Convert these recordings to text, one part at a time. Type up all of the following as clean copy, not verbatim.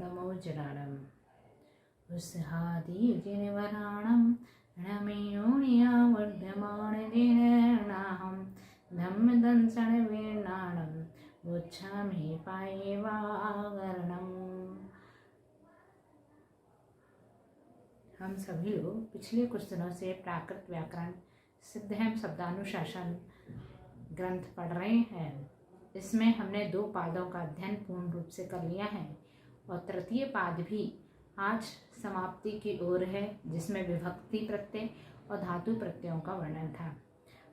वर्धमोजराणम् उत्सहादियुतिनिवराणं रणमेयोनिया वर्धमानदिनाहं धम्मदंसनवीर्णाणं गच्छामि पायेवागरणम्। हम सभी लोग पिछले कुछ दिनों से प्राकृत व्याकरण सिद्धहम शब्दानुशासन ग्रंथ पढ़ रहे हैं। इसमें हमने 2 पादों का अध्ययन पूर्ण रूप से कर लिया है और तृतीय पाद भी आज समाप्ति की ओर है, जिसमें विभक्ति प्रत्यय और धातु प्रत्ययों का वर्णन था।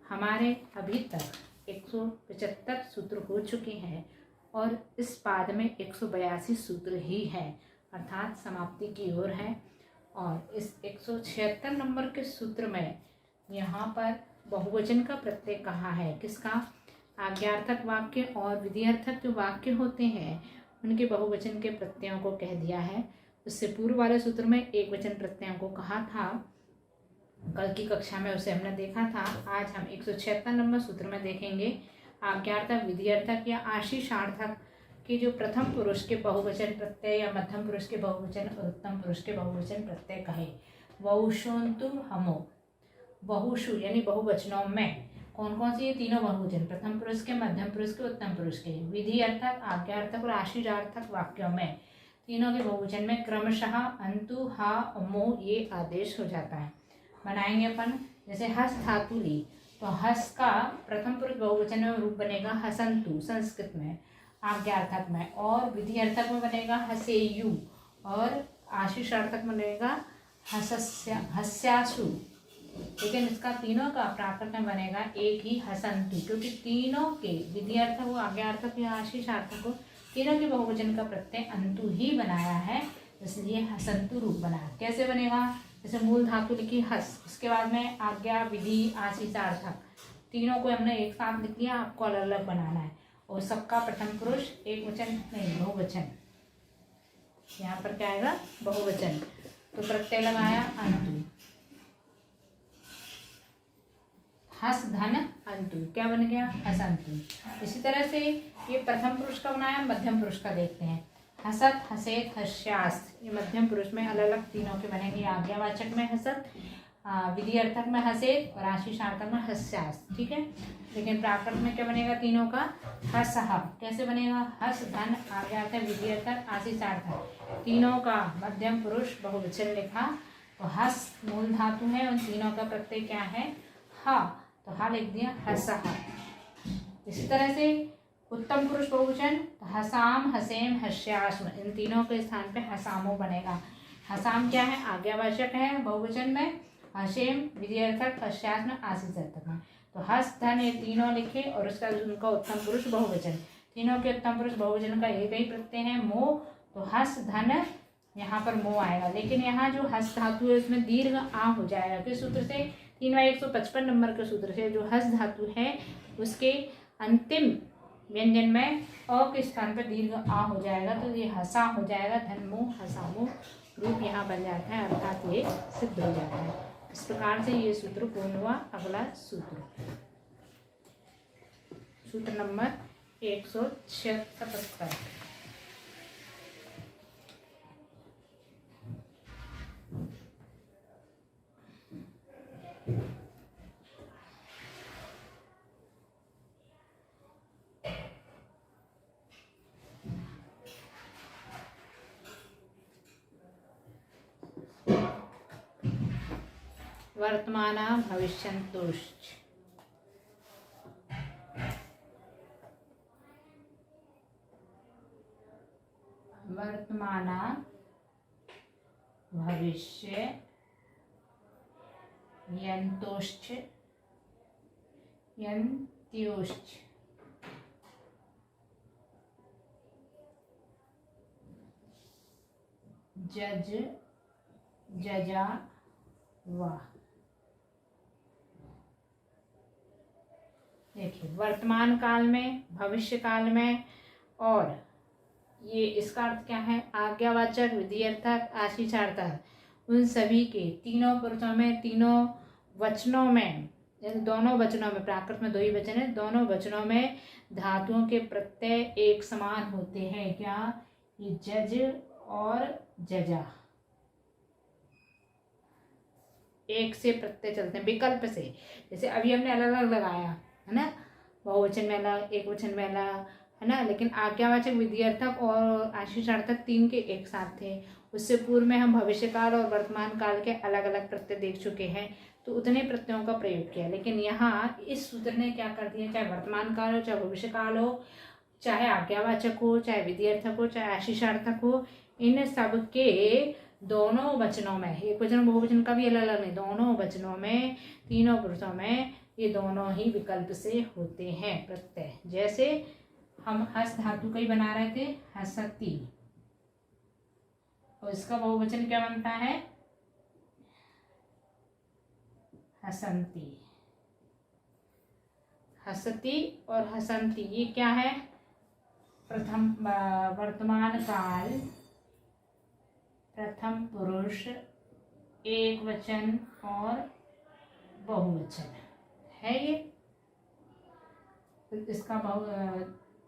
हमारे अभी तक 175 सूत्र हो चुके हैं और इस पाद में 182 सूत्र ही है, अर्थात समाप्ति की ओर है। और इस 176 नंबर के सूत्र में यहाँ पर बहुवचन का प्रत्यय कहा है। किसका? आज्ञार्थक वाक्य और विधिर्थक जो वाक्य होते हैं उनके बहुवचन के प्रत्ययों को कह दिया है। उससे पूर्व वाले सूत्र में एक वचन प्रत्ययों को कहा था, कल की कक्षा में उसे हमने देखा था। आज हम 176 नंबर सूत्र में देखेंगे आज्ञार्थक, विधिर्थक या आशीषार्थक कि जो प्रथम पुरुष के बहुवचन प्रत्यय या मध्यम पुरुष के बहुवचन और उत्तम पुरुष के बहुवचन प्रत्यय कहे। बहुषोन्तु हमो, बहुषु यानी बहुवचनों में कौन कौन से? ये तीनों बहुवचन प्रथम पुरुष के, मध्यम पुरुष के, उत्तम पुरुष के। विधि अर्थक, आज्ञार्थक और आशीषार्थक वाक्यों में तीनों के बहुवचन में क्रमशः अंतु, हा और मो ये आदेश हो जाता है। बनाएंगे अपन। जैसे हस धातु ली तो हस का प्रथम पुरुष बहुवचन में रूप बनेगा हसंतु संस्कृत में, आज्ञार्थक में, और विधिर्थक में बनेगा हसेयु और आशीषार्थक में बनेगा हस्यासु। लेकिन इसका तीनों का प्राकृत में बनेगा एक ही हसंतु, क्योंकि तीनों के विधिर्थक हो, आज्ञार्थक या आशीषार्थक हो, तीनों के बहुवचन का प्रत्यय अंतु ही बनाया है, इसलिए हसंतु रूप बना। कैसे बनेगा? जैसे मूल धातु लिखी हस, उसके बाद में आज्ञा, विधि, आशीषार्थक, तीनों को हमने एक साथ लिख लिया। आपको अलग अलग बनाना है और सबका प्रथम पुरुष एक वचन नहीं, बहुवचन। यहाँ पर क्या आएगा? बहुवचन। तो प्रत्यय लगाया अंतु, हस धन अंतु, क्या बन गया? हसंतु। इसी तरह से ये प्रथम पुरुष का बनाया, मध्यम पुरुष का देखते हैं। हसत, हसेत, हस्यास्त, ये मध्यम पुरुष में अलग अलग तीनों के बनेंगे। आज्ञावाचक में हसत, विधिर्थक में हसेत और आशीषार्थक में हस्यास्त। ठीक है। लेकिन प्राकृत में क्या बनेगा? तीनों का हसह। कैसे बनेगा? हस धन, आज्ञार्थक, विधिर्थक, आशीषार्थक, तीनों का मध्यम पुरुष बहुवचन लिखा। तो हस मूल धातु है, उन तीनों का प्रत्यय क्या है? हा, तो हा लिख दिया हसह। इसी तरह से उत्तम पुरुष बहुवचन तो हसाम, हसेम, हस्यास्म, इन तीनों के स्थान पे हसामो बनेगा। हसाम क्या है? आज्ञावाचक है बहुवचन में, हसेम विधिर्थक, हस्यास्म आशीषार्थक में। तो हस धन ये तीनों लिखे और उसका उनका उत्तम पुरुष बहुवचन, तीनों के उत्तम पुरुष बहुवचन का एक ही प्रत्यय है मो, तो हस धन यहाँ पर मो आएगा। लेकिन यहाँ जो हस धातु है उसमें दीर्घ आ हो जाएगा। किस सूत्र से? 3/155 नंबर के सूत्र से। जो हस धातु है उसके अंतिम व्यंजन में अ के स्थान पर दीर्घ आ हो जाएगा, तो ये हसा हो जाएगा। धनमो, हसामो रूप यहाँ बन जाता है, अर्थात ये सिद्ध हो जाता है। इस प्रकार से ये सूत्र पूर्ण हुआ। अगला सूत्र, सूत्र नंबर 177। वर्तमान भविष्यन्तुश्च। वर्तमान भविष्य यन्तुश्च, यन्त्युश्च, जज, जजा, वाह। देखिए, वर्तमान काल में, भविष्य काल में, और ये इसका अर्थ क्या है? आज्ञावाचक, विधिर्थक, आशीषार्थक, उन सभी के तीनों पुरुषों में, तीनों वचनों में, दोनों वचनों में, प्राकृत में 2 ही वचन है, दोनों वचनों में धातुओं के प्रत्यय एक समान होते हैं। क्या? ये जज और जजा, एक से प्रत्यय चलते हैं विकल्प से। जैसे अभी हमने अलग अलग लगाया है ना, बहुवचन में अलग, एक वचन में अलग, है ना, लेकिन आज्ञावाचक, विधियर्थक और आशीषार्थक तीन के एक साथ थे। उससे पूर्व में हम भविष्यकाल और वर्तमान काल के अलग अलग प्रत्यय देख चुके हैं, तो उतने प्रत्ययों का प्रयोग किया। लेकिन यहाँ इस सूत्र ने क्या कर दिया, चाहे वर्तमान काल हो, चाहे भविष्य काल हो, चाहे आज्ञावाचक हो, चाहे विधियर्थक हो, चाहे आशीषार्थक हो, इन सब के दोनों वचनों में, एक वचन बहुवचन का भी अलग अलग नहीं, दोनों वचनों में, तीनों पुरुषों में ये दोनों ही विकल्प से होते हैं प्रत्यय। जैसे हम हस धातु का ही बना रहे थे, हसती, और इसका बहुवचन क्या बनता है, हसंती। हसती और हसंती ये क्या है, प्रथम वर्तमान काल, प्रथम पुरुष, एक वचन और बहुवचन है ये। इसका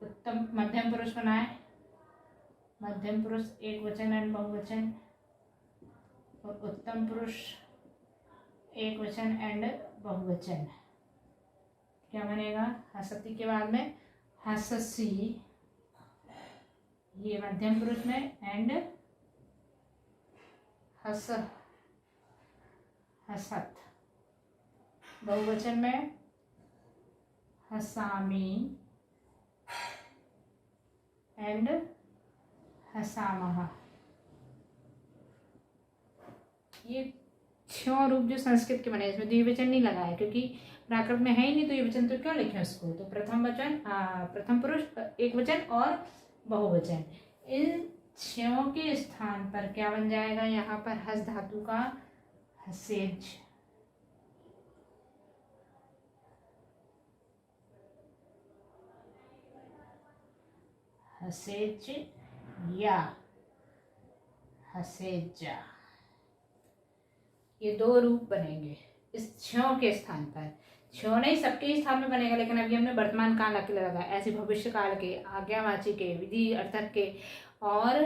उत्तम मध्यम पुरुष बनाए, मध्यम पुरुष एक वचन एंड बहुवचन, और उत्तम पुरुष एक वचन एंड बहुवचन। क्या बनेगा, हसती के बाद में हससी, ये मध्यम पुरुष में, एंड हस हसत, बहुवचन में हसामी एंड हसामह। ये 6 रूप जो संस्कृत के बने, इसमें द्विवचन नहीं लगा है क्योंकि प्राकृत में है ही नहीं, तो ये वचन तो क्यों लिखे उसको। तो प्रथम वचन, प्रथम पुरुष, एक वचन और बहुवचन, इन 6 के स्थान पर क्या बन जाएगा, यहाँ पर हस धातु का हसेज, हसेज या हसेजा, ये 2 रूप बनेंगे इस 6 के स्थान पर। 6 नहीं, सबके स्थान में बनेगा, लेकिन अभी हमने वर्तमान काल अकेले लगाया। ऐसे भविष्य काल के, आज्ञावाची के, विधि अर्थक के और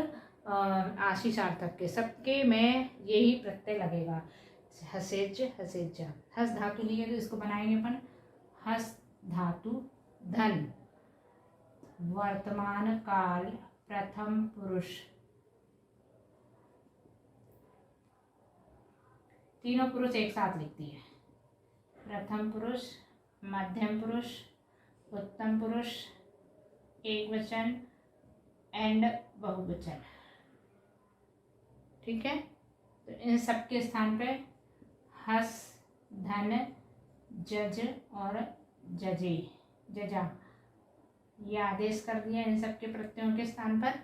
आशीषार्थक के, सबके में यही प्रत्यय लगेगा, हसेज हसेजा। हस धातु लिए तो इसको बनाएंगे अपन, हस धातु धन, वर्तमान काल, प्रथम पुरुष, तीनों पुरुष एक साथ लिखती है, प्रथम पुरुष, मध्यम पुरुष, उत्तम पुरुष, एक वचन एंड बहुवचन। ठीक है, तो इन सबके स्थान पे हस, धन, जज और जजे, जजा, ये आदेश कर दिया इन सबके प्रत्ययों के स्थान पर।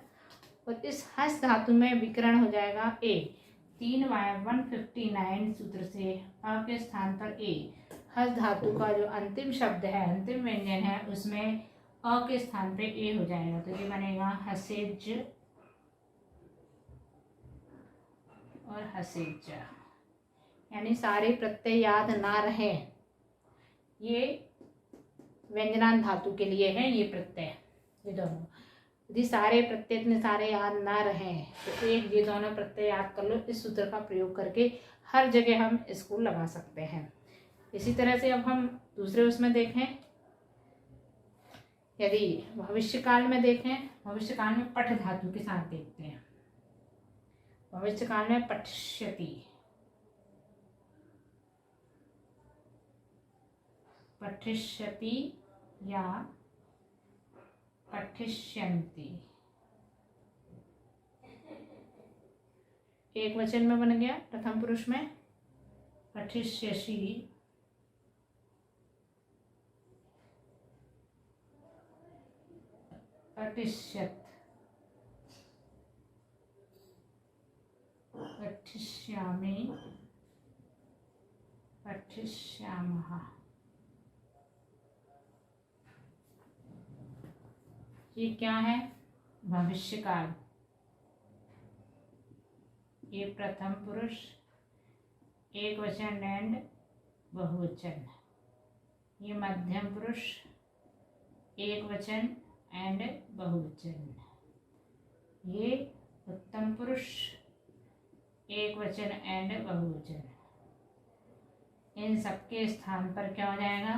और इस हस धातु में विकरण हो जाएगा ए, 3Y159 सूत्र से अ के स्थान पर ए। हस धातु का जो अंतिम शब्द है, अंतिम व्यंजन है, उसमें अ के स्थान पे ए हो जाएगा, तो ये बनेगा हसेज और हसेजा। यानी सारे प्रत्यय याद ना रहे, ये व्यंजनांत धातु के लिए है ये प्रत्यय, ये दोनों। यदि सारे प्रत्यय इतने सारे याद ना रहे तो एक ये दोनों प्रत्यय याद कर लो। इस सूत्र का प्रयोग करके हर जगह हम इसको लगा सकते हैं। इसी तरह से अब हम दूसरे उसमें देखें, यदि भविष्यकाल में देखें, भविष्यकाल में पठ धातु के साथ देखते हैं। भविष्यकाल में पठिष्यति, पठिष्यति या पठिष्यन्ति, एक वचन में बन गया, प्रथम पुरुष में पठिष्यसि, पठिष्यत्, पठिष्यामि, पठिष्यामः। ये क्या है, भविष्यकाल। ये प्रथम पुरुष, एक वचन एंड बहुवचन। ये मध्यम पुरुष, एक वचन एंड बहुवचन। ये उत्तम पुरुष, एक वचन एंड बहुवचन। इन सबके स्थान पर क्या हो जाएगा,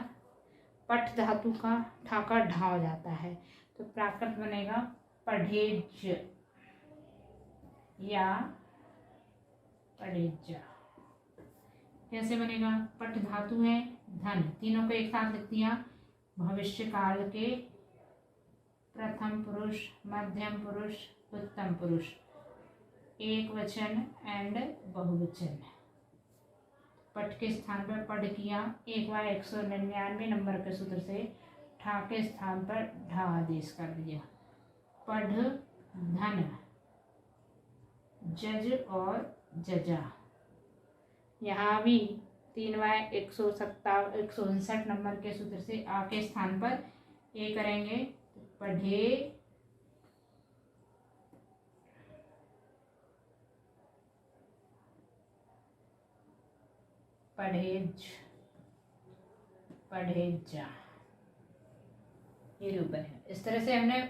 पठ धातु का ठाकर ढा हो जाता है, तो प्राकृत बनेगा पढ़ेज या पढ़ेजा। कैसे बनेगा, पठ धातु है, धन, तीनों को एक साथ लिख दिया। भविष्य काल के प्रथम पुरुष, मध्यम पुरुष, उत्तम पुरुष, एक वचन एंड बहुवचन। पठ के स्थान पर पढ़ किया, 1/199 नंबर के सूत्र से ठा के स्थान पर ढा आदेश कर दिया। पढ़ धन, जज और जजा। यहाँ भी 3/159 नंबर के सूत्र से आ के स्थान पर ए करेंगे, पढ़े पढ़ेज, पढ़ेजा, ये रूप है। इस तरह से हमने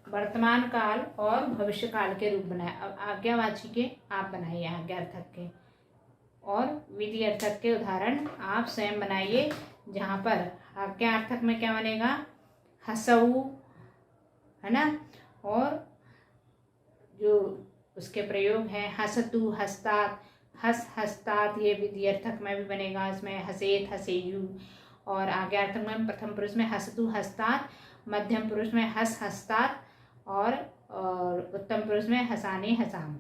वर्तमान काल और भविष्य काल के रूप बनाए। अब आज्ञावाची के आप बनाइए, आज्ञार्थक के और विधि अर्थक के उदाहरण आप स्वयं बनाइए। जहाँ पर आज्ञार्थक में क्या बनेगा, हसऊ, है ना, और जो उसके प्रयोग है हसतु, हस्तात, हस, हस्तात, ये विधि अर्थक में भी बनेगा। इसमें हसेत, हसेयु। और आज्ञार्थक में प्रथम पुरुष में हसतु, हस्तात, मध्यम पुरुष में हस, हस्तात और उत्तम पुरुष में हसाने, हसाम।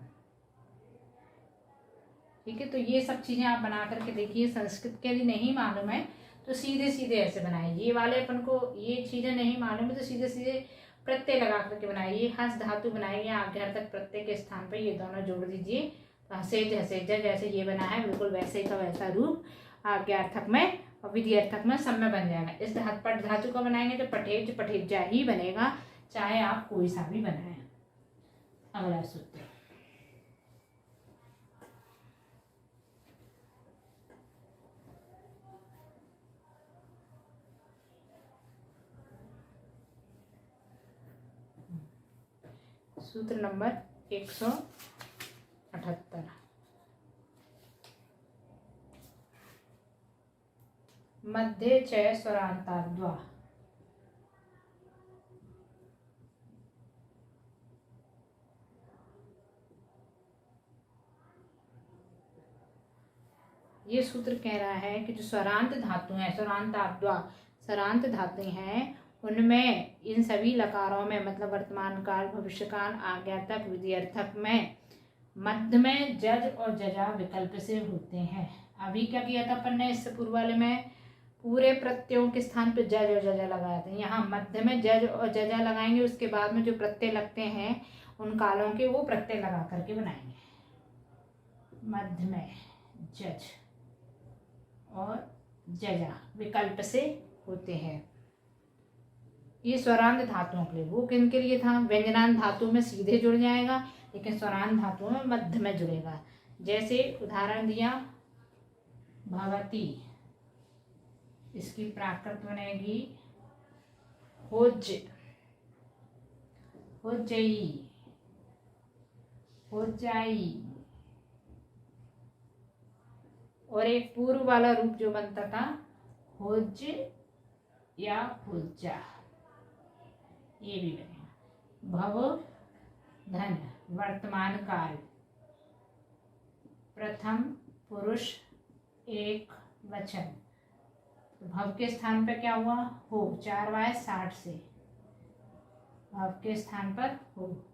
ठीक है, तो ये सब चीज़ें आप बना करके देखिए। संस्कृत के लिए नहीं मालूम है तो सीधे सीधे ऐसे बनाइए। ये वाले अपन को ये चीज़ें नहीं मालूम है तो सीधे सीधे प्रत्यय लगा करके बनाइए। हस धातु बनाइए, आज्ञार्थक प्रत्यय के स्थान पर ये दोनों जोड़ दीजिए। तो हसेज, हसेजा जैसे ये बना है बिल्कुल वैसे का वैसा रूप आज्ञार्थक में और विधि अर्थक में सब में बन जाएगा। इस पठ धातु का बनाएंगे तो पठेज, पठेजा ही बनेगा, चाहे आप कोई सा भी बनाएं। अगला सूत्र, सूत्र नंबर 178, मध्य च स्वरांताद्वा। ये सूत्र कह रहा है कि जो स्वरांत धातु हैं, स्वरांताद्वा स्वरांत धातु हैं, उनमें इन सभी लकारों में मतलब वर्तमान काल, भविष्य काल, आज्ञार्थक, विधि अर्थक में मध्य में जज और जजा विकल्प से होते हैं। अभी क्या किया था अपन ने, इससे पूर्व वाले में पूरे प्रत्ययों के स्थान पर जज और जजा लगाए थे। यहाँ मध्य में जज और जजा लगाएंगे, उसके बाद में जो प्रत्यय लगते हैं उन कालों के वो प्रत्यय लगा करके बनाएंगे। मध्य में जज और जजा विकल्प से होते हैं। ये स्वरांत धातुओं के लिए, वो किन के लिए था, व्यंजनांत धातु में सीधे जुड़ जाएगा, लेकिन स्वरांत धातुओं में मध्य में जुड़ेगा। जैसे उदाहरण दिया भवती, इसकी प्राकृत बनेगी होज, होजई, होजाई। और एक पूर्व वाला रूप जो बनता था होज या होजा, ये भी बनेगा। भव धन, वर्तमान काल, प्रथम पुरुष, एक वचन। तो भव के स्थान पर क्या हुआ, हो, 4/60 से भव के स्थान पर हो।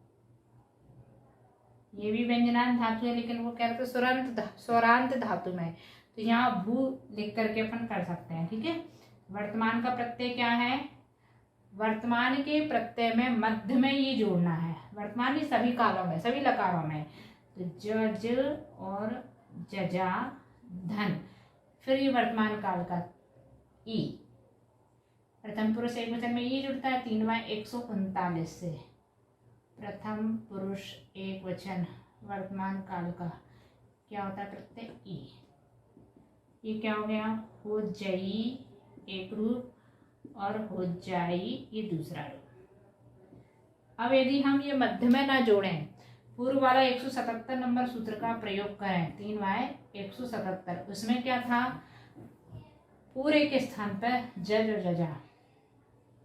ये भी व्यंजनांत धातु है, लेकिन वो कह रहे थे स्वरांत धातु में, तो यहाँ भू लिख करके अपन कर सकते हैं। ठीक है, वर्तमान का प्रत्यय क्या है, वर्तमान के प्रत्यय में मध्य में ये जोड़ना है। वर्तमान ही सभी कालों में, सभी लकारों में, तो जज और जजा, धन, फिर ये वर्तमान काल का ई, प्रथम पुरुष एक वचन में ये जुड़ता है 3/139 से। प्रथम पुरुष एक वचन वर्तमान काल का क्या होता है, प्रत्यय ई। ये क्या हो गया, हो जई एक रूप और हो जाई ये दूसरा रूप। अब यदि हम ये मध्य में ना जोड़ें, पूर्व वाला 177 नंबर सूत्र का प्रयोग करें, 3y177, उसमें क्या था, पूरे के स्थान पर जज और जजा,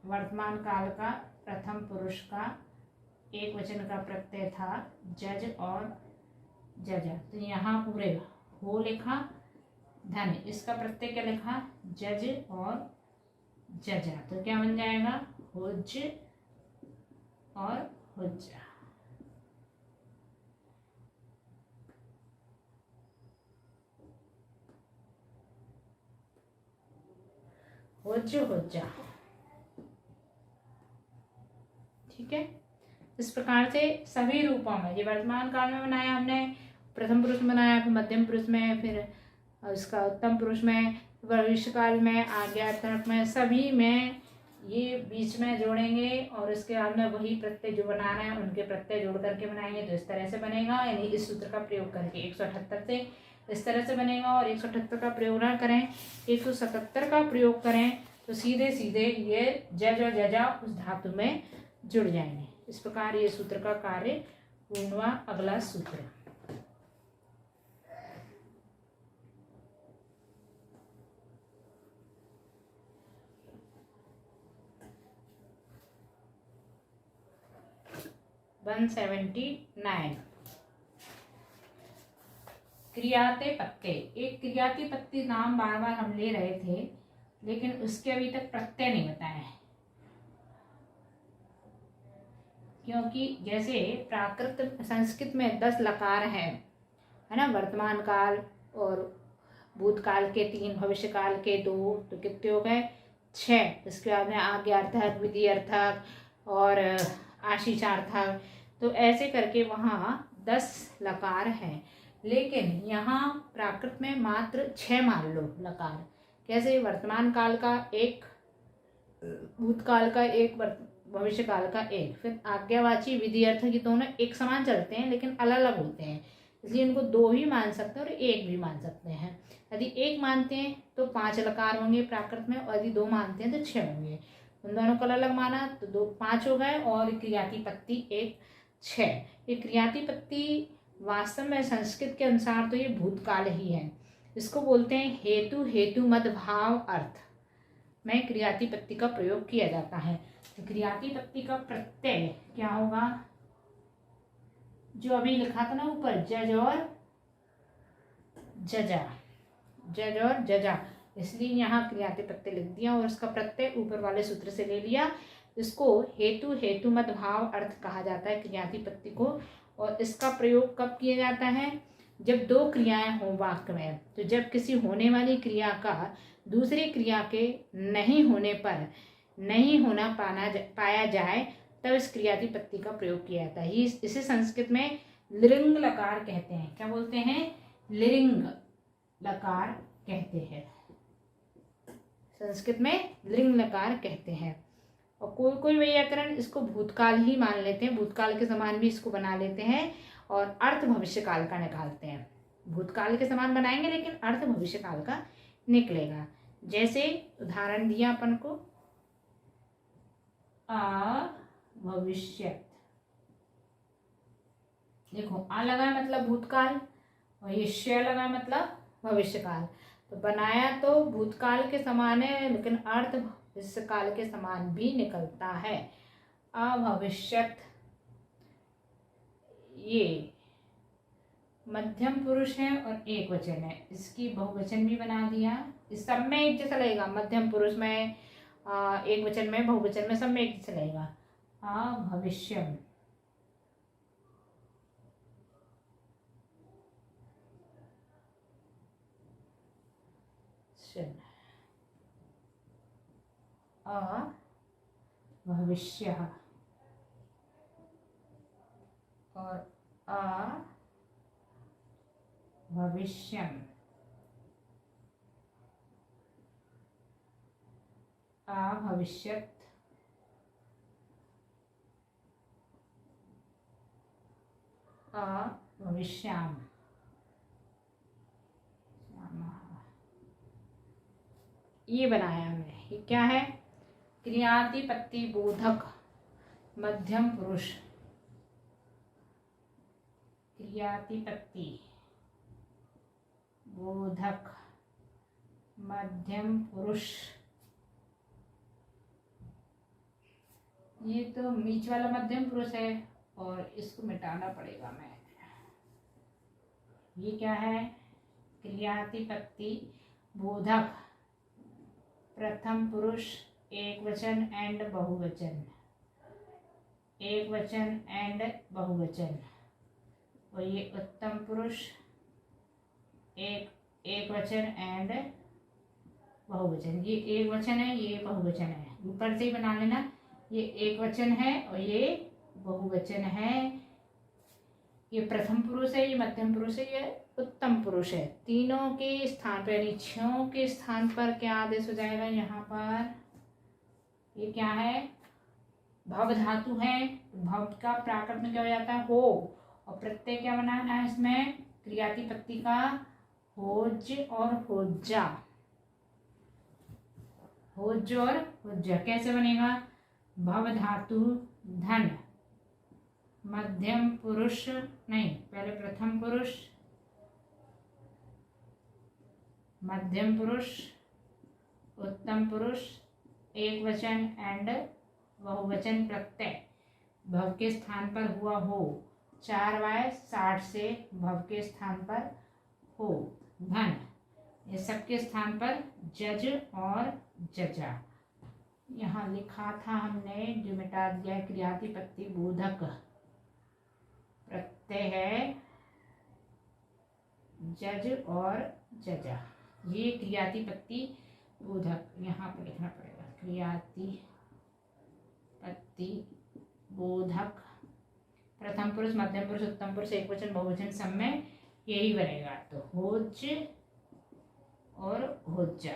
वर्तमान काल का प्रथम पुरुष का एक वचन का प्रत्यय था जज और जजा, तो यहाँ पूरे हो लिखा, धन इसका प्रत्यय क्या लिखा, जज और जजा, तो क्या बन जाएगा, हुज और हुज्जा। हुज हुज्जा, ठीक है। इस प्रकार से सभी रूपों में, ये वर्तमान काल में बनाया हमने, प्रथम पुरुष में बनाया, फिर मध्यम पुरुष में, फिर उसका उत्तम पुरुष में, भविष्य काल में, आज्ञार्थक में, सभी में ये बीच में जोड़ेंगे और उसके बाद में वही प्रत्यय जो बनाना है उनके प्रत्यय जोड़ करके बनाएंगे, तो इस तरह से बनेगा। यानी इस सूत्र का प्रयोग करके 178 से इस तरह से बनेगा, और 178 का प्रयोग ना करें, 177 का प्रयोग करें, तो सीधे सीधे ये जज और जजा उस धातु में जुड़ जाएंगे। इस प्रकार ये सूत्र का कार्य पूर्ण हुआ। अगला सूत्र 179, क्रियाते पत्ते। एक क्रियाती पत्ती नाम बार बार हम ले रहे थे, लेकिन उसके अभी तक प्रत्यय नहीं बताए, क्योंकि जैसे प्राकृत संस्कृत में 10 लकार है ना, वर्तमान काल और भूतकाल के 3, भविष्य काल के 2, तो कितने हो गए, 6। इसके बाद में आज्ञार्थक, विधि अर्थक और आशीषार्थक, तो ऐसे करके वहाँ 10 लकार हैं। लेकिन यहाँ प्राकृत में मात्र 6 मान लो लकार। कैसे, वर्तमान काल का 1, भूतकाल का 1, भविष्य काल का 1, फिर आज्ञावाची, विधि अर्थ की दोनों एक समान चलते हैं लेकिन अलग अलग होते हैं, इसलिए इनको 2 भी मान सकते हैं और 1 भी मान सकते हैं। यदि 1 मानते हैं तो 5 लकार होंगे प्राकृत में, और यदि 2 मानते हैं तो 6 होंगे। उन दोनों को अलग माना तो 2 5 हो गए, और क्रियाती पत्ती 1 6। ये क्रियाती पत्ती वास्तव में संस्कृत के अनुसार तो ये भूतकाल ही है। इसको बोलते हैं हेतु, हेतु मत भाव अर्थ में क्रियाती पत्ती का प्रयोग किया जाता है। तो क्रियाती पत्ती का प्रत्यय क्या होगा, जो अभी लिखा था ना ऊपर, जज और जजा, जज और जजा, इसलिए यहाँ क्रियाती पत्ते लिख दिया और उसका प्रत्यय ऊपर वाले सूत्र से ले लिया। इसको हेतु, हेतु मत भाव अर्थ कहा जाता है क्रियाती पत्ती को। और इसका प्रयोग कब किया जाता है, जब 2 क्रियाएं हों वाक्य में। तो जब किसी होने वाली क्रिया का दूसरी क्रिया के नहीं होने पर नहीं होना पाया जाए, तब इस क्रियाती पत्ती का प्रयोग किया जाता है। इसे संस्कृत में लिंग लकार कहते हैं। क्या बोलते हैं, लिंग लकार कहते हैं, संस्कृत में लिंग लकार कहते हैं। और कोई कोई व्याकरण इसको भूतकाल ही मान लेते हैं, भूतकाल के समान भी इसको बना लेते हैं, और अर्थ भविष्य काल का निकालते हैं। भूतकाल के समान बनाएंगे लेकिन अर्थ भविष्य काल का निकलेगा। जैसे उदाहरण दिया अपन को, भविष्यत, देखो आ लगा मतलब भूतकाल और ये श लगा मतलब भविष्य काल, तो बनाया तो भूतकाल के समान है लेकिन अर्थ भविष्य काल के समान भी निकलता है। अभविष्यत, ये मध्यम पुरुष है और एक वचन है, इसकी बहुवचन भी बना दिया। इस सब में एक जैसा लगेगा, मध्यम पुरुष में, एक वचन में, बहुवचन में, सब में एक जैसा लगेगा। अभविष्यम, भविष्य और भविष्यम, अभविष्यत, अभविष्याम, ये बनाया हमने। ये क्या है, क्रियाति पत्ति बोधक मध्यम पुरुष क्रियातिपत्ति बोधक मध्यम पुरुष। ये तो बीच वाला मध्यम पुरुष है और इसको मिटाना पड़ेगा मैं। ये क्या है? क्रियातिपत्ति बोधक प्रथम पुरुष एक वचन एंड बहुवचन, एक वचन एंड बहुवचन। और ये उत्तम पुरुष एक वचन एंड बहुवचन। ये एक वचन है, ये बहुवचन है, ऊपर से ही बना लेना। ये एक वचन है और ये बहुवचन है। ये प्रथम पुरुष है, ये मध्यम पुरुष है, ये उत्तम पुरुष है। तीनों के स्थान पर यानी छयों के स्थान पर क्या आदेश हो जाएगा? यहाँ पर ये क्या है? भव धातु है। भव का प्राकृत में क्या हो जाता है? हो। और प्रत्यय क्या बनाना है इसमें? क्रियातिपत्ति का होज और होज्जा। होज और होज्जा कैसे बनेगा? भव धातु धन मध्यम पुरुष नहीं, पहले प्रथम पुरुष मध्यम पुरुष उत्तम पुरुष एक वचन एंड बहुवचन प्रत्यय भव के स्थान पर हुआ हो। 4/60 से भव के स्थान पर हो। धन ये सबके स्थान पर जज और जजा। यहाँ लिखा था हमने जो मिटा दिया है। क्रियातिपत्ति बोधक प्रत्यय है जज और जजा। ये क्रियातिपत्ति बोधक यहाँ पर लिखना पड़ेगा। क्रियातिपत्ति बोधक प्रथम पुरुष मध्यम पुरुष उत्तम पुरुष एक वचन बहुवचन सब में यही बनेगा। तो होज और होज्जा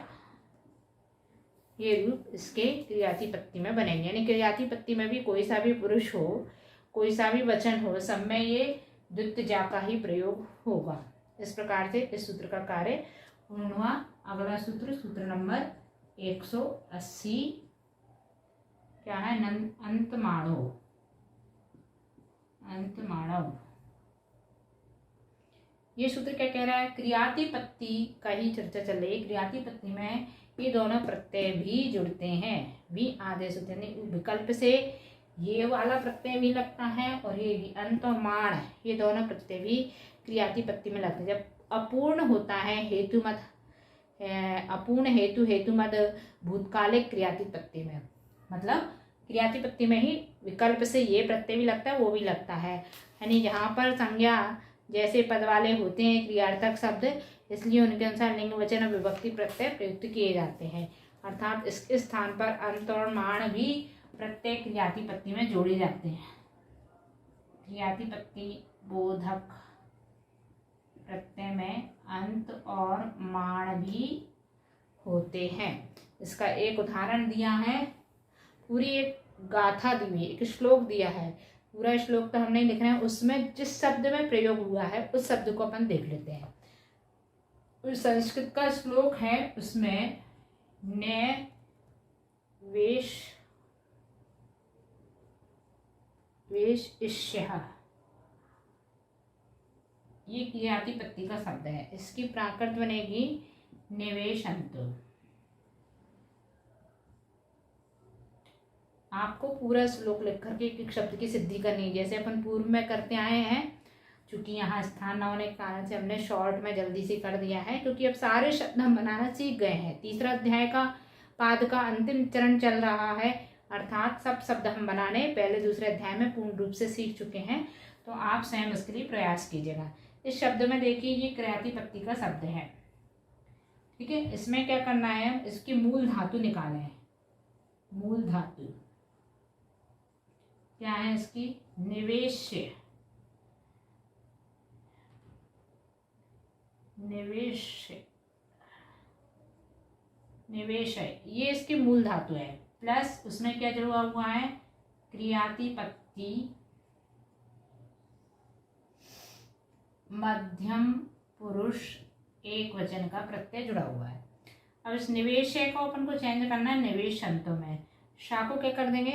ये रूप इसके क्रियातिपत्ति में बनेंगे। यानी क्रियातिपत्ति में भी कोई सा भी पुरुष हो, कोई सा भी वचन हो, सब में ये द्वित्व जा का ही प्रयोग होगा। इस प्रकार से इस सूत्र का कार्य पूर्ण हुआ। अगला सूत्र, सूत्र नंबर 180 क्या है? अंतमाणो। ये सूत्र क्या कह रहा है? क्रियातिपत्ति का ही चर्चा चल रही है। क्रियातिपत्ति में ये दोनों प्रत्यय भी जुड़ते हैं, भी आदेश होते हैं। विकल्प से ये वाला प्रत्यय भी लगता है और ये भी अंत और माण ये दोनों प्रत्यय भी क्रियातिपत्ति में लगते हैं। जब अपूर्ण होता है हेतु मत अपूर्ण हेतु मत भूतकालिक क्रियातिपत्ति में, मतलब क्रियातिपत्ति में ही विकल्प से ये प्रत्यय भी लगता है, वो भी लगता है। यानी जहाँ पर संज्ञा जैसे पद वाले होते हैं क्रियार्थक शब्द, इसलिए उनके अनुसार लिंग वचन और विभक्ति प्रत्यय प्रयुक्त किए जाते हैं। अर्थात इसके स्थान पर अंत और माण भी प्रत्यय क्रियातिपत्ति में जोड़े जाते हैं। क्रियातिपत्ति बोधक प्रत्यय में अंत और माण भी होते हैं। इसका एक उदाहरण दिया है, पूरी एक गाथा दी हुई, एक श्लोक दिया है। पूरा श्लोक तो हम नहीं लिख रहे हैं, उसमें जिस शब्द में प्रयोग हुआ है उस शब्द को अपन देख लेते हैं। उस संस्कृत का श्लोक है, उसमें वेश ये क्रियातिपत्ति का शब्द है। इसकी प्राकृत बनेगी निवेशंत। आपको पूरा श्लोक लिख करके एक शब्द की सिद्धि करनी है, जैसे अपन पूर्व में करते आए हैं। क्योंकि यहाँ स्थान न होने के कारण से हमने शॉर्ट में जल्दी से कर दिया है, क्योंकि अब सारे शब्द हम बनाना सीख गए हैं। तीसरा अध्याय का पाद का अंतिम चरण चल रहा है, अर्थात सब शब्द हम बनाने पहले दूसरे अध्याय में पूर्ण रूप से सीख चुके हैं। तो आप स्वयं इसके लिए प्रयास कीजिएगा। इस शब्द में देखिए, ये क्रियातिपत्ति का शब्द है, ठीक है। इसमें क्या करना है, इसकी मूल धातु निकालें। मूल धातु क्या है इसकी? निवेश है, ये इसकी मूल धातु है। प्लस उसमें क्या जुड़ा हुआ है? क्रियातिपत्ति मध्यम पुरुष एक वचन का प्रत्यय जुड़ा हुआ है। अब इस निवेश को अपन को चेंज करना है निवेशंतों में। शा को क्या कर देंगे?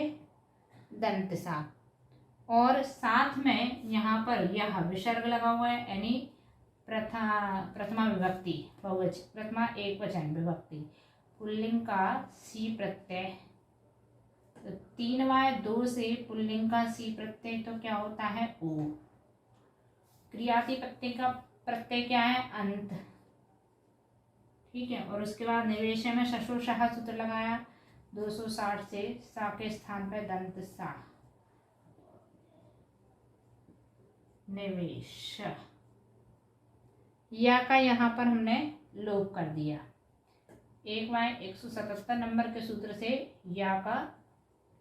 दंत सा, और साथ में यहाँ पर यह विसर्ग लगा हुआ है, यानी प्रथमा विभक्ति बहुवचन, प्रथमा एक वचन विभक्ति पुल्लिंग का सी प्रत्यय। तो 3 से पुल्लिंग का सी प्रत्यय तो क्या होता है ओ। क्रियाति प्रत्यय का प्रत्यय क्या है अंत, ठीक है। और उसके बाद निवेश में शशो शाह सूत्र लगाया 260 से, सा के स्थान पर दंत सा, निवेश। या का यहाँ पर हमने लोप कर दिया, 1/177 नंबर के सूत्र से या का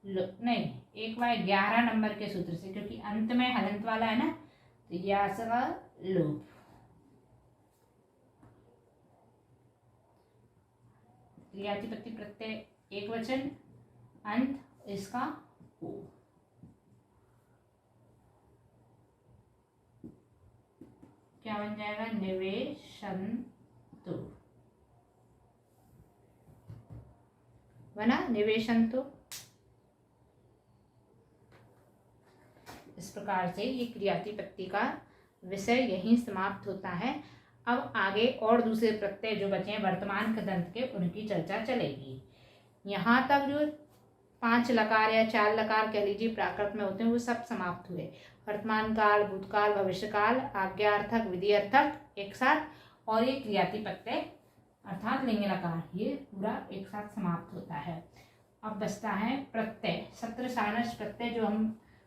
नहीं 1/11 नंबर के सूत्र से, क्योंकि अंत में हलंत वाला है ना, तो या का लोप। क्रियातिपत्ति प्रत्यय एक वचन, अंत इसका ओ। क्या बन जाएगा निवेशंतु, बना निवेशंतु। इस प्रकार से ये क्रियातिपत्ति का विषय यहीं समाप्त होता है। अब आगे और दूसरे प्रत्यय जो बचे हैं वर्तमान कृदंत के, उनकी चर्चा चलेगी। यहाँ तक जो 5 लकार या 4 लकार कह लीजिए प्राकृत में होते हैं वो सब समाप्त हुए। वर्तमान काल, भूतकाल, भविष्यकाल, आज्ञार्थक, विधिर्थक एक साथ, और ये क्रियातिपत्य अर्थात लिंग लकार, ये पूरा एक साथ समाप्त होता है। अब बचता है प्रत्यय, सत्र सानस प्रत्यय जो हम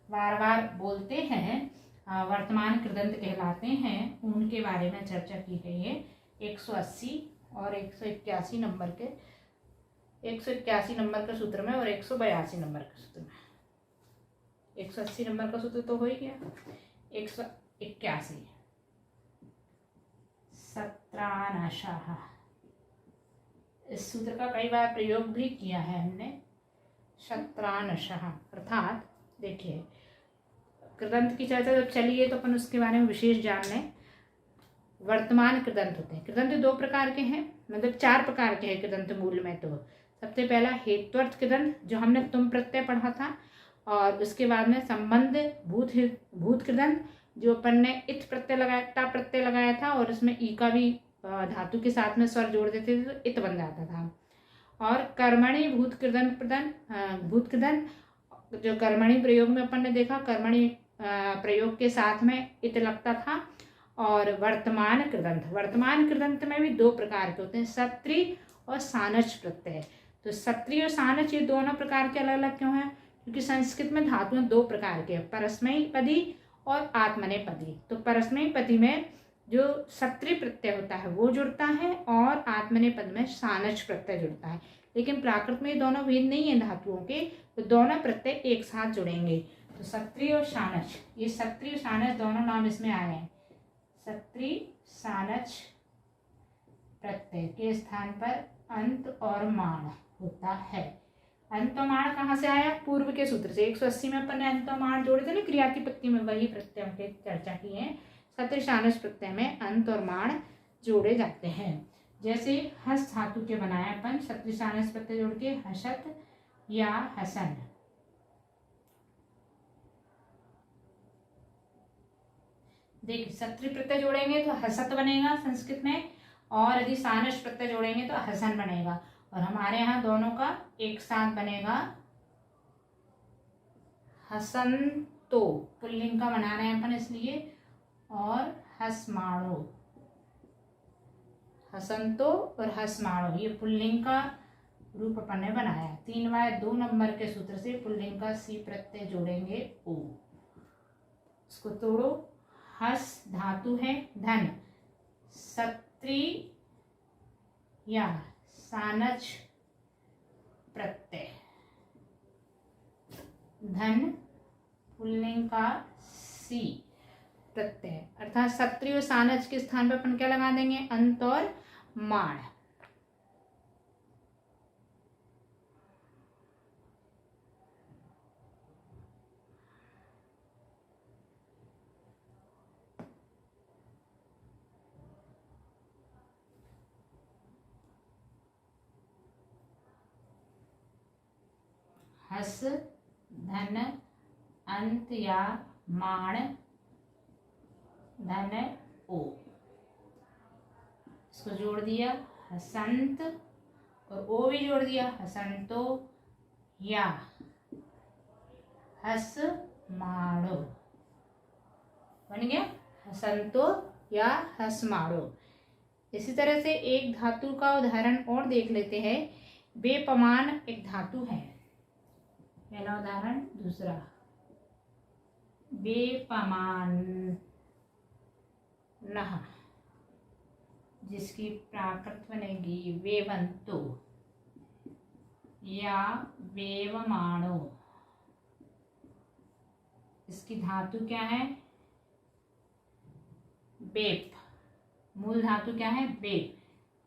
बार बार बोलते हैं, वर्तमान कृदंत कहलाते हैं, उनके बारे में चर्चा की गई है। 180 और 181 नंबर के, 181 नंबर के सूत्र में और 182 नंबर के सूत्र में। 180 नंबर का सूत्र तो हो ही गया, 181 सत्रानशः, इस सूत्र का कई बार प्रयोग भी किया है हमने। सत्रानशः अर्थात देखिए कृदंत की चर्चा जब चली है तो अपन उसके बारे में विशेष जान लें। वर्तमान कृदंत होते हैं, कृदंत 2 प्रकार के हैं, मतलब 4 प्रकार के हैं कृदंत मूल में। तो सबसे पहला हेत्वर्थ कृदंत जो हमने तुम प्रत्यय पढ़ा था, और उसके बाद में संबंध भूत कृदंत जो अपन ने इत प्रत्यय लगाया, ता प्रत्यय लगाया था, और उसमें ई का भी धातु के साथ में स्वर जोड़ देते थे तो इत बन जाता था। और कर्मणि भूत कृदंत जो कर्मणि प्रयोग में अपन ने देखा, कर्मणि प्रयोग के साथ में इत लगता था। और वर्तमान कृदंत में भी 2 प्रकार के होते हैं, सत्री और सानच प्रत्यय। तो सत्री और सानच ये दोनों प्रकार के अलग अलग क्यों हैं? क्योंकि संस्कृत में धातुएं 2 प्रकार के हैं, परस्मयी पदी और आत्मनेपदी। तो परस्मयी पदी में जो सत्री प्रत्यय होता है वो जुड़ता है, और आत्मनेपद में सानच प्रत्यय जुड़ता है। लेकिन प्राकृत में दोनों भिन्न नहीं है धातुओं के, तो दोनों प्रत्यय एक साथ जुड़ेंगे। तो सत्री और सानच, ये सत्री और सानच दोनों नाम इसमें आए हैं। सत्री सानच प्रत्यय के स्थान पर अंत और माण होता है। अंत और माण कहाँ से आया? पूर्व के सूत्र से। 180 में अपन ने अंत और माण जोड़े थे ना क्रियातिपत्ति में, वही प्रत्ययों की चर्चा की है। सत्री सानच प्रत्यय में अंत और माण जोड़े जाते हैं। जैसे हस धातु के बनाए अपन सत्री सानस प्रत्यय जोड़ के, हसत या हसन। देखिए सत्री प्रत्यय जोड़ेंगे तो हसत बनेगा संस्कृत में, और यदि सानस प्रत्यय जोड़ेंगे तो हसन बनेगा। और हमारे यहाँ दोनों का एक साथ बनेगा हसंतो, पुल्लिंग का बना रहे हैं अपन इसलिए, और हसमाणो, हसंतो और हसमाणो ये पुल्लिंग का रूप अपन ने बनाया। 3/2 नंबर के सूत्र से पुल्लिंग का सी प्रत्यय जोड़ेंगे ओ। इसको तोड़ो, हस धातु है धन, सत्री या सानच प्रत्यय, धन पुल्लिंग का सी प्रत्यय, अर्थात सत्री और सानच के स्थान पर अपन क्या लगा देंगे? अंत और माण। हस धन अंत या माण धन ओ, इसको जोड़ दिया हसंत और ओ भी जोड़ दिया हसंतो या हस माड़ो, बन गया हसंतो या हस माड़ो। इसी तरह से एक धातु का उदाहरण और देख लेते हैं। बेपमान एक धातु है, पहला उदाहरण। दूसरा बेपमान नह, जिसकी प्राकृत बनेगी वेवंतो या वेवमाणो। इसकी धातु क्या है? बेप, मूल धातु क्या है? बेप।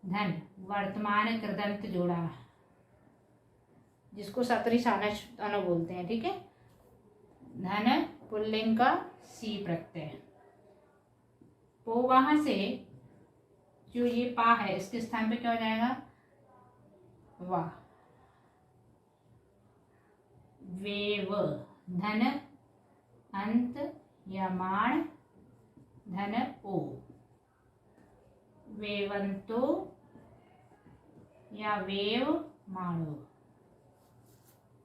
धन वर्तमान कृदंत जोड़ा, जिसको सतृशानः बोलते हैं, ठीक है। धन पुल्लिंग का सी प्रत्यय। तो वहां से जो ये पा है इसके स्थान पे क्या हो जाएगा? वाह। वेव धन अंत या माण धन ओ, वेवंतो या वेव माणो,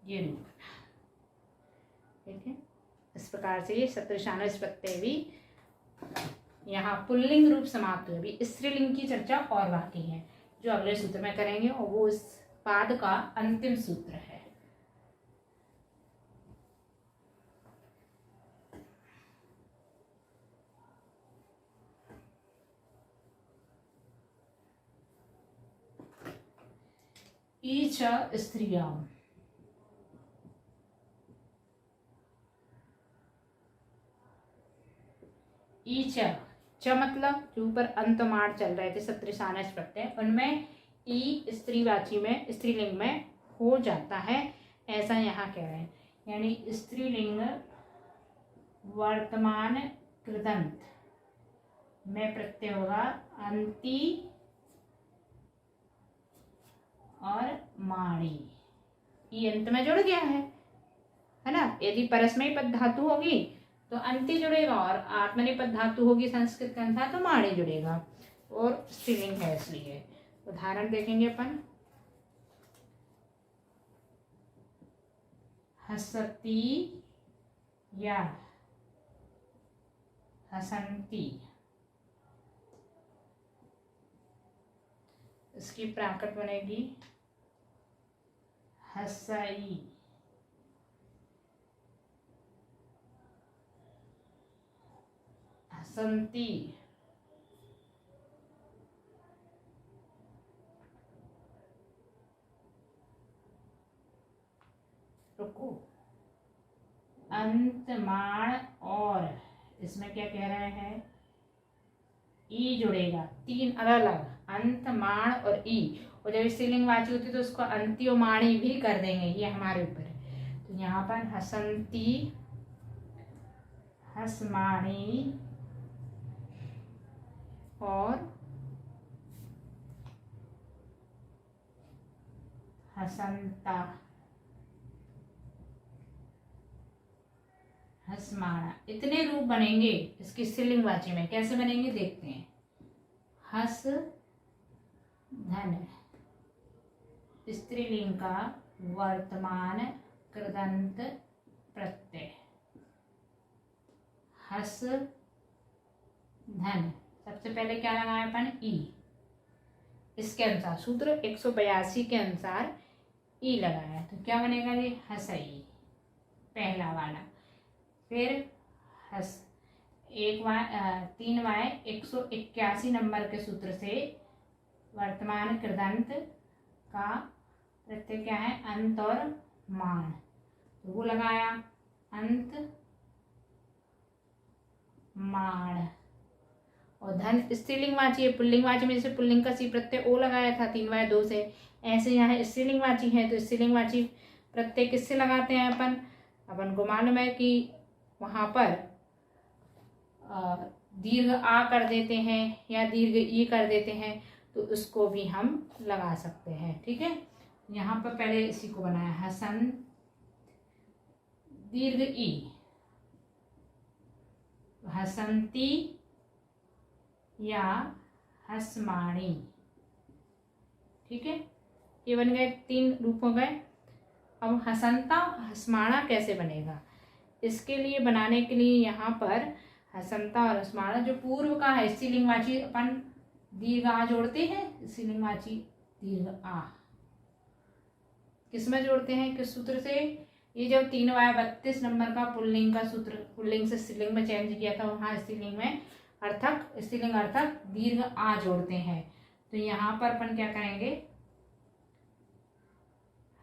ये रूप, ठीक है। इस प्रकार से ये सतृशानः प्रत्यय भी यहाँ पुल्लिंग रूप समाप्त हुए। अभी स्त्रीलिंग की चर्चा और बाकी है, जो अगले सूत्र में करेंगे, और वो इस पाद का अंतिम सूत्र है। ईच स्त्रियां, ईच च मतलब जो ऊपर अंतमाण चल रहे थे सतृशानः प्रत्यय, उनमें ई स्त्रीवाची में स्त्रीलिंग में हो जाता है, ऐसा यहाँ कह रहे हैं। यानी स्त्रीलिंग वर्तमान कृदंत में प्रत्यय होगा अंति और माणी। ई अंत में जुड़ गया है ना। यदि परस्मयी पद धातु होगी तो अंति जुड़ेगा, और आत्मनेपद धातु होगी संस्कृत के अनुसार तो माणी जुड़ेगा, और स्त्रीलिंग है इसलिए। उदाहरण देखेंगे अपन। हसती या हसंती, इसकी प्राकृत बनेगी हसई, हसंती, रुको, अंतमाण, और इसमें क्या कह रहे हैं? ई जुड़ेगा, तीन अलग अलग अंतमाण और ई, और जब स्त्रीलिंग वाची होती है तो उसको अंत्यो माणी भी कर देंगे, ये हमारे ऊपर है। तो यहाँ पर हसंती, हसमाणी और हसंता, हसमाणा, इतने रूप बनेंगे इसकी स्त्रीलिंग वाची में। कैसे बनेंगे देखते हैं। हस धन स्त्रीलिंग का वर्तमान कृदंत प्रत्यय, हस धन, सबसे पहले क्या लगाया अपन? ई। इसके अनुसार सूत्र 182 के अनुसार ई लगाया, तो क्या बनेगा? ये हसई, पहला वाला। फिर हस, एक वाय 3 वाय 181 नंबर के सूत्र से वर्तमान कृदंत का प्रत्यय क्या है? अंत और मान, तो वो लगाया अंत मान। और धन स्त्रीलिंग वाची है, पुल्लिंग वाची में जैसे पुल्लिंग का सी प्रत्यय ओ लगाया था 3 बाय 2 से, ऐसे यहाँ स्त्रीलिंग वाची है तो स्त्रीलिंग वाची प्रत्यय किससे लगाते हैं अपन? अपन को मालूम है कि वहाँ पर दीर्घ आ कर देते हैं या दीर्घ ई कर देते हैं, तो उसको भी हम लगा सकते हैं, ठीक है। यहाँ पर पहले इसी को बनाया हसन दीर्घ ई, हसंती या हसमाणी। ठीक है, ये बन गए, 3 रूप हो गए। अब हसंता हसमाणा कैसे बनेगा, इसके लिए बनाने के लिए यहाँ पर हसंता और हसमाणा जो पूर्व का है, स्त्रीलिंगवाची अपन दीर्घ आ जोड़ते हैं, स्त्रीलिंगवाची दीर्घ आ किसमें जोड़ते हैं, किस सूत्र से, ये जब 3/32 नंबर का पुल्लिंग का सूत्र पुल्लिंग से स्त्रीलिंग में चेंज किया था, वहाँ स्त्रीलिंग में अर्थक स्त्रीलिंग अर्थक दीर्घ आ जोड़ते हैं। तो यहाँ पर अपन क्या करेंगे,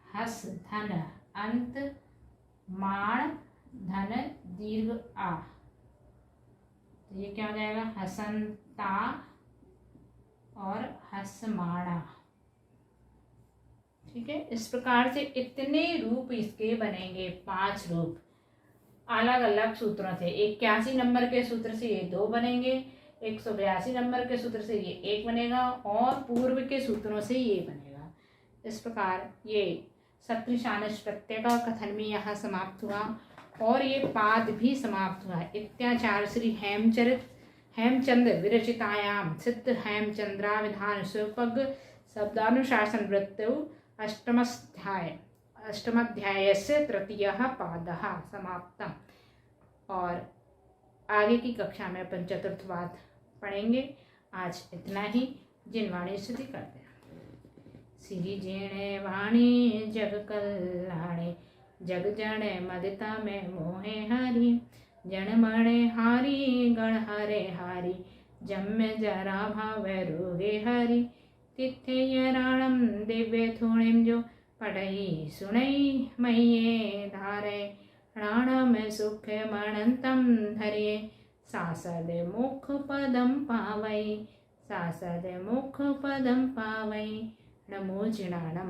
हस धन अंत माण धन दीर्घ आ, तो ये क्या हो जाएगा, हसंता और हसमाणा। ठीक है, इस प्रकार से इतने रूप इसके बनेंगे, 5 रूप अलग अलग सूत्रों से। 81 नंबर के सूत्र से ये 2 बनेंगे, 182 नंबर के सूत्र से ये 1 बनेगा, और पूर्व के सूत्रों से ये बनेगा। इस प्रकार ये सप्तशानस प्रत्यय का कथन भी यहाँ समाप्त हुआ, और ये पाद भी समाप्त हुआ। इत्याचार श्री हेमचंद विरचितायाम सिद्ध हेमचंद्रा विधान स्वपग शब्दानुशासन वृत्तौ अष्टमाध्यायस्य तृतीयः पादः समाप्तम्। और आगे की कक्षा में अपन चतुर्थ पाद पढ़ेंगे। आज इतना ही। जिनवाणी स्तुति करते हैं। श्री जिणे वाणी जग कल्याणे, जग जने मदिता में मोहे हरि, जन मणे हारी गण हरे हारी, जम्मे जरा भावे रोगे हरि, तिथे यराणम दिव्य थोणिम जो पढ़ई सुनई मये धारे, प्राणम सुख मणंतम धरिये, सासद मुख पदम पावई, सासद मुख पदम पावई। नमो जिणाणम।